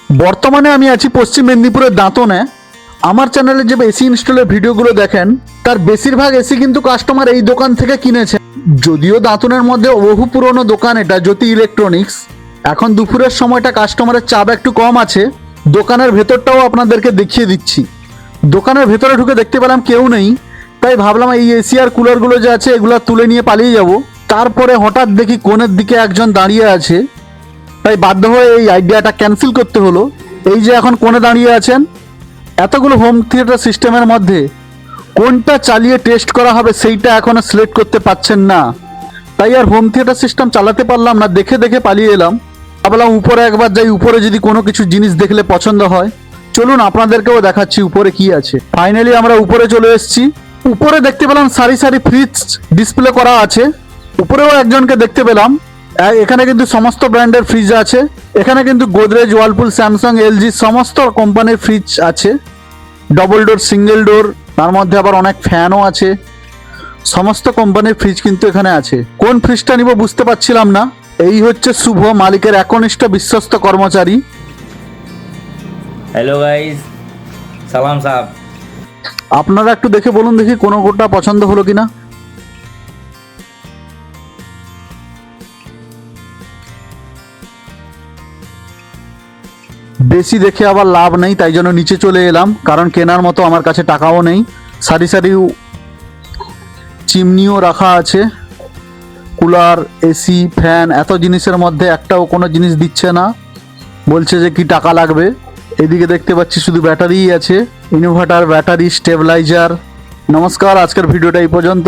বর্তমানে আমি আছি পশ্চিম মেদিনীপুরের দাঁতনে। আমার চ্যানেলে যে এসি ইনস্টলের ভিডিওগুলো দেখেন তার বেশিরভাগ এসি কিন্তু কাস্টমার এই দোকান থেকে কিনেছে। যদিও দাঁতনের মধ্যে বহু পুরনো দোকান এটা, জ্যোতি ইলেকট্রনিক্স। এখন দুপুরের সময়টা কাস্টমারের চাপ একটু কম আছে। দোকানের ভেতরটাও আপনাদেরকে দেখিয়ে দিচ্ছি। দোকানের ভেতরে ঢুকে দেখতে পেলাম কেউ নেই, তাই ভাবলাম এই এসি আর কুলারগুলো যে আছে এগুলো তুলে নিয়ে পালিয়ে যাব। তারপরে হঠাৎ দেখি কোণের দিকে একজন দাঁড়িয়ে আছে, তাই বাধ্য হয়ে এই আইডিয়াটা ক্যান্সেল করতে হলো। এই যে এখন কোণে দাঁড়িয়ে আছেন, এতগুলো হোম থিয়েটার সিস্টেমের মধ্যে কোনটা চালিয়ে টেস্ট করা হবে সেইটা এখনো সিলেক্ট করতে পারছেন না। তাই আর হোম থিয়েটার সিস্টেম চালাতে পারলাম না, দেখে দেখে পালিয়ে এলাম। ভাবলাম উপরে একবার যাই, উপরে যদি কোনো কিছু জিনিস দেখলে পছন্দ হয়। চলুন আপনাদেরকেও দেখাচ্ছি উপরে কি আছে। ফাইনালি আমরা উপরে চলে এসেছি। উপরে দেখতে পেলাম সারি সারি ফ্রিজ ডিসপ্লে করা আছে। উপরেও একজনকে দেখতে পেলাম। এখানে কিন্তু সমস্ত ব্র্যান্ডের ফ্রিজ আছে। এখানে কিন্তু গোদরেজ, ওয়ালপুল, স্যামসাং, এলজি সমস্ত কোম্পানির ফ্রিজ আছে। ডবল ডোর, সিঙ্গেল ডোর, তার মধ্যে আবার অনেক ফ্যানও আছে। সমস্ত কোম্পানির ফ্রিজ কিন্তু এখানে আছে। কোন ফ্রিজটা নিব বুঝতে পারছিলাম না। এই হচ্ছে শুভ, মালিকের একনিষ্ঠ বিশ্বস্ত কর্মচারী। हेलो गाइस, सलाम साहब। আপনারা একটু দেখে বলুন দেখি কোনটা পছন্দ হলো কিনা। বেশি দেখে আবার লাভ নেই, তাই জন্য নিচে চলে এলাম, কারণ কেনার মতো আমার কাছে টাকাও নেই। সারি সারি চিমনিও রাখা আছে। কুলার, এসি, ফ্যান, এত জিনিসের মধ্যে একটাও কোনো জিনিস দিচ্ছে না, বলছে যে কি টাকা লাগবে। এদিকে দেখতে পাচ্ছি শুধু ব্যাটারিই আছে, ইনভার্টার, ব্যাটারি, স্টেবিলাইজার। নমস্কার, আজকের ভিডিওটা এই পর্যন্ত।